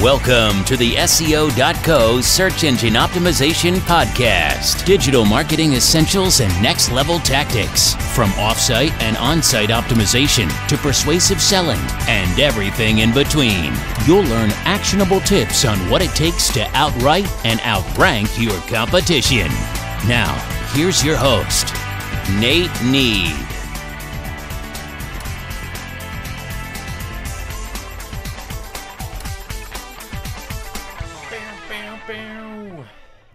Welcome to the SEO.co Search Engine Optimization Podcast. Digital marketing essentials and next level tactics. From offsite and on-site optimization to persuasive selling and everything in between. You'll learn actionable tips on what it takes to outright and outrank your competition. Now, here's your host, Nate Need.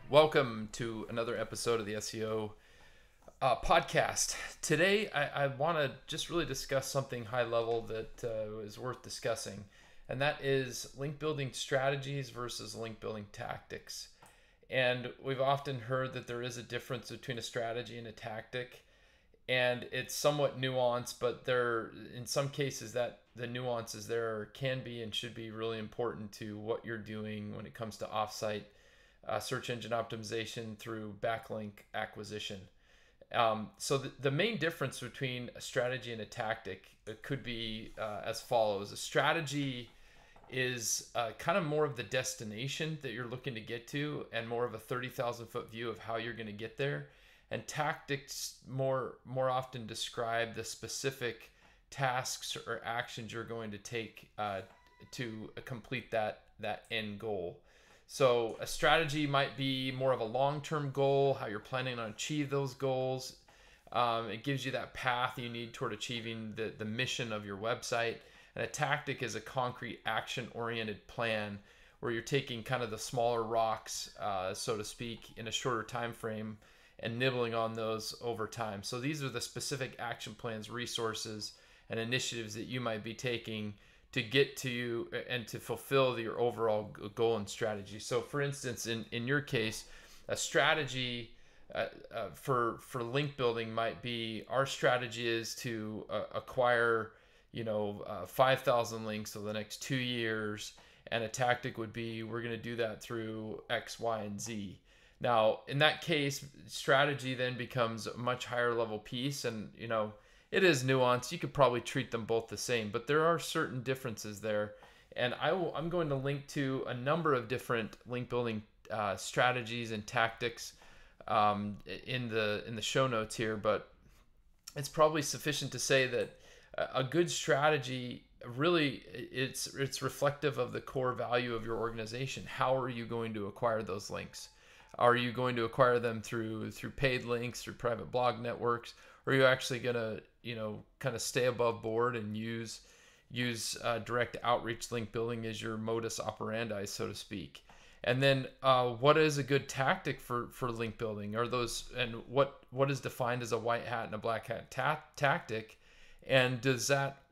Welcome to another episode of the SEO podcast. Today, I want to just really discuss something high level that is worth discussing, and that is link building strategies versus link building tactics. And we've often heard that there is a difference between a strategy and a tactic, and it's somewhat nuanced, but there, in some cases, that the nuances there can be and should be really important to what you're doing when it comes to offsite search engine optimization through backlink acquisition. So the main difference between a strategy and a tactic could be as follows. A strategy is kind of more of the destination that you're looking to get to and more of a 30,000 foot view of how you're going to get there. And tactics more often describe the specific tasks or actions you're going to take to complete that end goal. So a strategy might be more of a long-term goal, how you're planning on achieve those goals. It gives you that path you need toward achieving the mission of your website. And a tactic is a concrete action-oriented plan where you're taking kind of the smaller rocks, so to speak, in a shorter time frame and nibbling on those over time. So these are the specific action plans, resources, and initiatives that you might be taking to get to you and to fulfill your overall goal and strategy. So for instance, in your case, a strategy for link building might be, our strategy is to acquire 5,000 links over the next 2 years, and a tactic would be, we're going to do that through X, Y, and Z. Now, in that case, strategy then becomes a much higher level piece, and it is nuanced. You could probably treat them both the same, but there are certain differences there. And I'm going to link to a number of different link building strategies and tactics in the show notes here. But it's probably sufficient to say that a good strategy really it's reflective of the core value of your organization. How are you going to acquire those links? Are you going to acquire them through paid links, through private blog networks? Or are you actually going to kind of stay above board and use direct outreach link building as your modus operandi, so to speak? And then what is a good tactic for link building? Are those, and what is defined as a white hat and a black hat tactic? And does that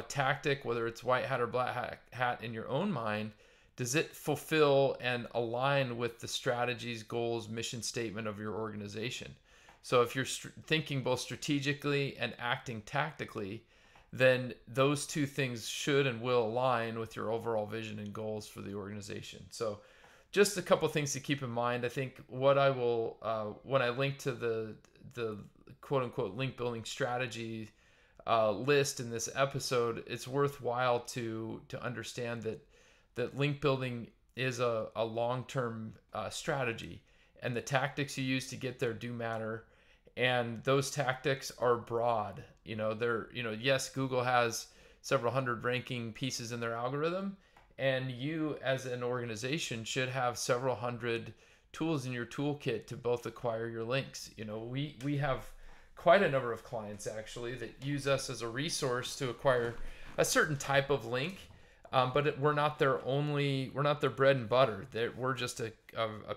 tactic, whether it's white hat or black hat in your own mind, does it fulfill and align with the strategies, goals, mission statement of your organization? So if you're thinking both strategically and acting tactically, then those two things should and will align with your overall vision and goals for the organization. So just a couple things to keep in mind. I think what I will, when I link to the quote unquote link building strategy list in this episode, it's worthwhile to understand that link building is a long-term strategy, and the tactics you use to get there do matter. And those tactics are broad. Yes, Google has several hundred ranking pieces in their algorithm, and you as an organization should have several hundred tools in your toolkit to both acquire your links. We have quite a number of clients actually that use us as a resource to acquire a certain type of link, but we're not their bread and butter. We're just a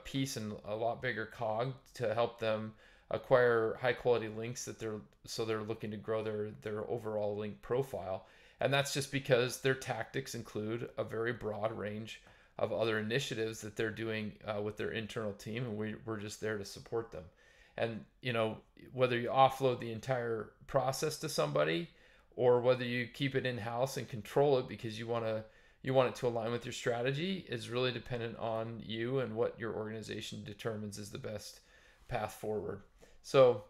piece in a lot bigger cog to help them acquire high quality links they're looking to grow their overall link profile. And that's just because their tactics include a very broad range of other initiatives that they're doing with their internal team, and we're just there to support them. And whether you offload the entire process to somebody or whether you keep it in-house and control it because you want it to align with your strategy is really dependent on you and what your organization determines is the best path forward. So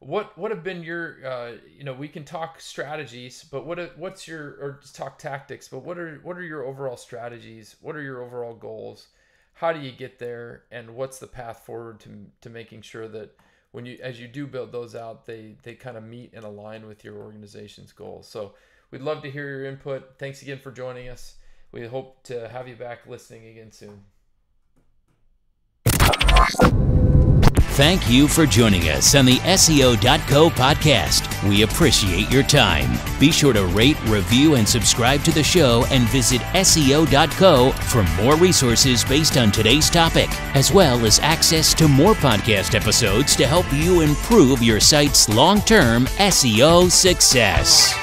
what have been your we can talk strategies, but what's your, or just talk tactics, but what are your overall strategies? What are your overall goals? How do you get there, and what's the path forward to making sure that as you do build those out, they kind of meet and align with your organization's goals? So we'd love to hear your input. Thanks again for joining us. We hope to have you back listening again soon. Thank you for joining us on the SEO.co podcast. We appreciate your time. Be sure to rate, review, and subscribe to the show, and visit SEO.co for more resources based on today's topic, as well as access to more podcast episodes to help you improve your site's long-term SEO success.